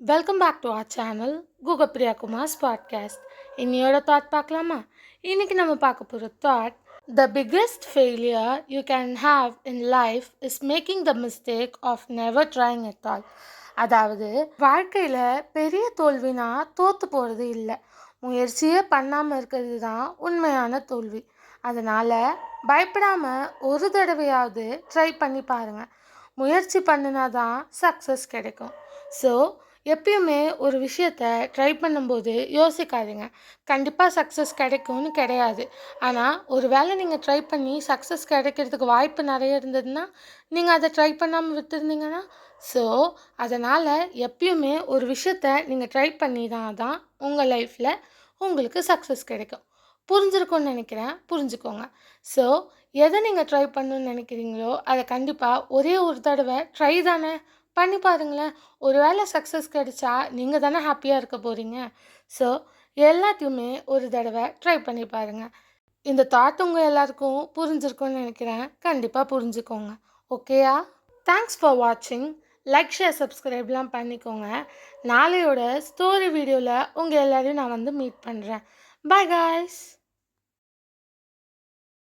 Welcome back to our channel Google Priya Kumar's podcast. இன்னையோட thought பார்க்கலாமா? இன்னைக்கு நம்ம பார்க்க போகிற thought, the biggest failure you can have in life is making the mistake of never trying at all. அதாவது வாழ்க்கையில் பெரிய தோல்வினா தோற்று போகிறது இல்லை, முயற்சியே பண்ணாமல் இருக்கிறது தான் உண்மையான தோல்வி. அதனால் பயப்படாமல் ஒரு தடவையாவது ட்ரை பண்ணி பாருங்கள். முயற்சி பண்ணினா தான் சக்ஸஸ் கிடைக்கும். ஸோ எப்பயுமே ஒரு விஷயத்த ட்ரை பண்ணும்போது யோசிக்காதீங்க, கண்டிப்பாக சக்ஸஸ் கிடைக்கும்னு கிடையாது. ஆனால் ஒரு வேளை நீங்கள் ட்ரை பண்ணி சக்ஸஸ் கிடைக்கிறதுக்கு வாய்ப்பு நிறைய இருந்ததுன்னா நீங்கள் அதை ட்ரை பண்ணாமல் விட்டுருந்தீங்கன்னா, ஸோ அதனால் எப்பயுமே ஒரு விஷயத்த நீங்கள் ட்ரை பண்ணி தான் உங்கள் லைஃப்பில் உங்களுக்கு சக்ஸஸ் கிடைக்கும். புரிஞ்சிருக்கும்னு நினைக்கிறேன், புரிஞ்சுக்கோங்க. ஸோ எதை நீங்கள் ட்ரை பண்ணணுன்னு நினைக்கிறீங்களோ அதை கண்டிப்பாக ஒரே ஒரு தடவை ட்ரை தானே பண்ணி பாருங்களேன். ஒரு வேளை சக்ஸஸ் கிடைச்சா நீங்கள் தானே ஹாப்பியாக இருக்க போகிறீங்க. ஸோ எல்லாத்தையுமே ஒரு தடவை ட்ரை பண்ணி பாருங்கள். இந்த தாட் உங்கள் எல்லாருக்கும் புரிஞ்சிருக்கும்னு நினைக்கிறேன், கண்டிப்பாக புரிஞ்சுக்கோங்க. ஓகேயா? தேங்க்ஸ் ஃபார் வாட்சிங். லைக், ஷேர், சப்ஸ்கிரைப்லாம் பண்ணிக்கோங்க. நாளையோட ஸ்டோரி வீடியோவில் உங்கள் எல்லோரையும் நான் மீட் பண்ணுறேன். Bye guys.